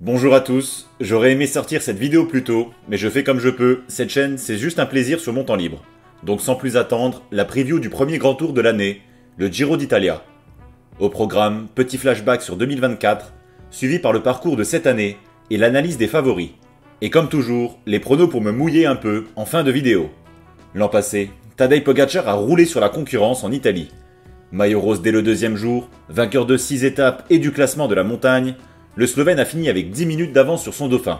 Bonjour à tous, j'aurais aimé sortir cette vidéo plus tôt, mais je fais comme je peux, cette chaîne c'est juste un plaisir sur mon temps libre. Donc sans plus attendre, la preview du premier grand tour de l'année, le Giro d'Italia. Au programme, petit flashback sur 2024, suivi par le parcours de cette année et l'analyse des favoris. Et comme toujours, les pronos pour me mouiller un peu en fin de vidéo. L'an passé, Tadej Pogacar a roulé sur la concurrence en Italie. Maillot rose dès le deuxième jour, vainqueur de 6 étapes et du classement de la montagne, le Slovène a fini avec 10 minutes d'avance sur son dauphin.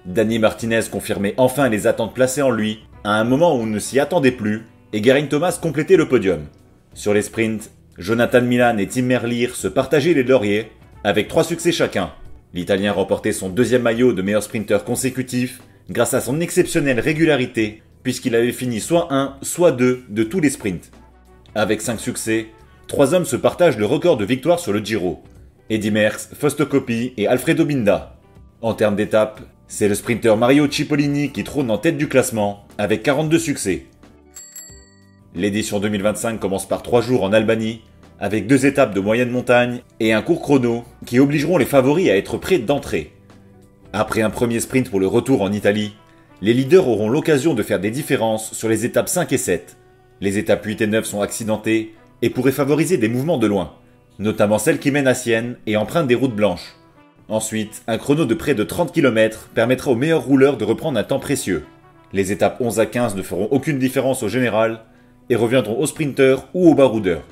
Dani Martinez confirmait enfin les attentes placées en lui, à un moment où on ne s'y attendait plus, et Geraint Thomas complétait le podium. Sur les sprints, Jonathan Milan et Tim Merlier se partageaient les lauriers, avec 3 succès chacun. L'Italien remportait son deuxième maillot de meilleur sprinter consécutif, grâce à son exceptionnelle régularité, puisqu'il avait fini soit 1, soit 2 de tous les sprints. Avec 5 succès, 3 hommes se partagent le record de victoire sur le Giro. Eddy Merckx, Fausto Coppi et Alfredo Binda. En termes d'étapes, c'est le sprinter Mario Cipollini qui trône en tête du classement, avec 42 succès. L'édition 2025 commence par 3 jours en Albanie, avec 2 étapes de moyenne montagne et un court chrono qui obligeront les favoris à être prêts d'entrée. Après un premier sprint pour le retour en Italie, les leaders auront l'occasion de faire des différences sur les étapes 5 et 7. Les étapes 8 et 9 sont accidentées et pourraient favoriser des mouvements de loin, notamment celles qui mènent à Sienne et empruntent des routes blanches. Ensuite, un chrono de près de 30 km permettra aux meilleurs rouleurs de reprendre un temps précieux. Les étapes 11 à 15 ne feront aucune différence au général et reviendront aux sprinteurs ou aux baroudeurs.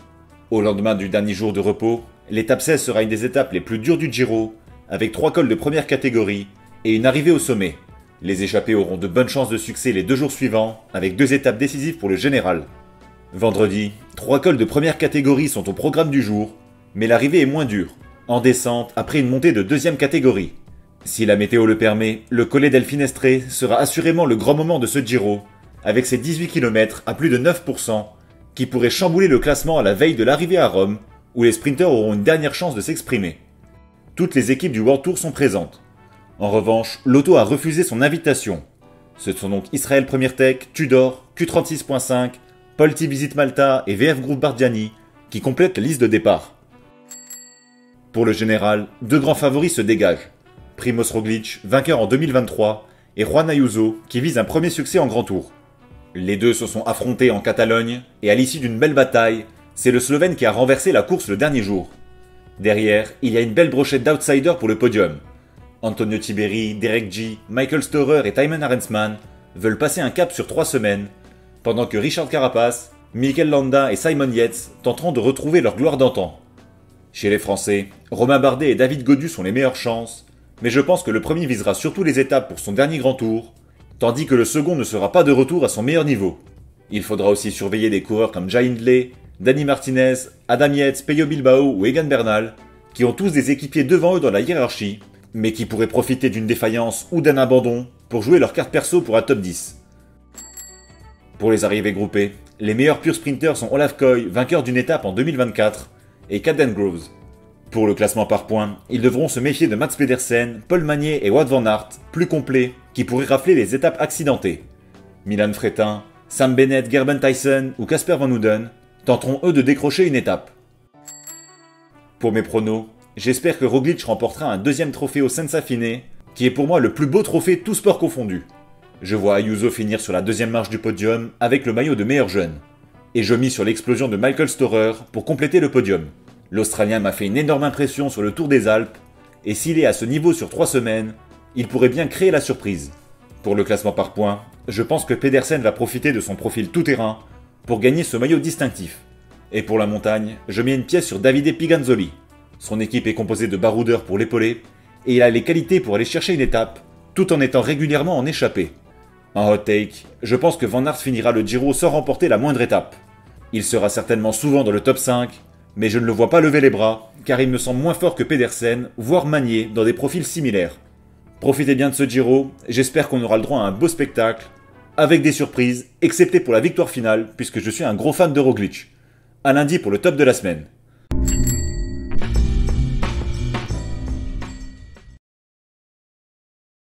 Au lendemain du dernier jour de repos, l'étape 16 sera une des étapes les plus dures du Giro, avec 3 cols de première catégorie et une arrivée au sommet. Les échappés auront de bonnes chances de succès les 2 jours suivants, avec 2 étapes décisives pour le général. Vendredi, 3 cols de première catégorie sont au programme du jour, mais l'arrivée est moins dure, en descente après une montée de 2e catégorie. Si la météo le permet, le Colle del Finestre sera assurément le grand moment de ce Giro, avec ses 18 km à plus de 9%, qui pourrait chambouler le classement à la veille de l'arrivée à Rome, où les sprinteurs auront une dernière chance de s'exprimer. Toutes les équipes du World Tour sont présentes. En revanche, Lotto a refusé son invitation. Ce sont donc Israel Premier Tech, Tudor, Q36.5, Polti Visit Malta et VF Group Bardiani qui complètent la liste de départ. Pour le général, 2 grands favoris se dégagent. Primoz Roglic, vainqueur en 2023, et Juan Ayuso, qui vise un premier succès en grand tour. Les deux se sont affrontés en Catalogne, et à l'issue d'une belle bataille, c'est le Slovène qui a renversé la course le dernier jour. Derrière, il y a une belle brochette d'outsiders pour le podium. Antonio Tiberi, Derek G, Michael Storer et Thymen Arensman veulent passer un cap sur 3 semaines, pendant que Richard Carapaz, Mikel Landa et Simon Yates tenteront de retrouver leur gloire d'antan. Chez les Français, Romain Bardet et David Gaudu sont les meilleures chances, mais je pense que le premier visera surtout les étapes pour son dernier grand tour, tandis que le second ne sera pas de retour à son meilleur niveau. Il faudra aussi surveiller des coureurs comme Jai Hindley, Dani Martinez, Adam Yates, Pello Bilbao ou Egan Bernal, qui ont tous des équipiers devant eux dans la hiérarchie, mais qui pourraient profiter d'une défaillance ou d'un abandon pour jouer leur carte perso pour un top 10. Pour les arrivées groupées, les meilleurs purs sprinters sont Olaf Koy, vainqueur d'une étape en 2024, et Caden Groves. Pour le classement par points, ils devront se méfier de Mats Pedersen, Paul Magnier et Wout van Aert, plus complets, qui pourraient rafler les étapes accidentées. Milan Fretin, Sam Bennett, Gerben Tyson ou Casper Van Houten tenteront eux de décrocher une étape. Pour mes pronos, j'espère que Roglic remportera un 2e trophée au Senza Fine, qui est pour moi le plus beau trophée tout sport confondu. Je vois Ayuso finir sur la 2e marche du podium avec le maillot de meilleur jeune. Et je mise sur l'explosion de Michael Storer pour compléter le podium. L'Australien m'a fait une énorme impression sur le Tour des Alpes, et s'il est à ce niveau sur 3 semaines, il pourrait bien créer la surprise. Pour le classement par points, je pense que Pedersen va profiter de son profil tout-terrain pour gagner ce maillot distinctif. Et pour la montagne, je mets une pièce sur Davide Piganzoli. Son équipe est composée de baroudeurs pour l'épauler, et il a les qualités pour aller chercher une étape, tout en étant régulièrement en échappée. En hot take, je pense que Van Aert finira le Giro sans remporter la moindre étape. Il sera certainement souvent dans le top 5, mais je ne le vois pas lever les bras, car il me semble moins fort que Pedersen, voire Magnier, dans des profils similaires. Profitez bien de ce Giro, j'espère qu'on aura le droit à un beau spectacle, avec des surprises, excepté pour la victoire finale, puisque je suis un gros fan de Roglic. À lundi pour le top de la semaine.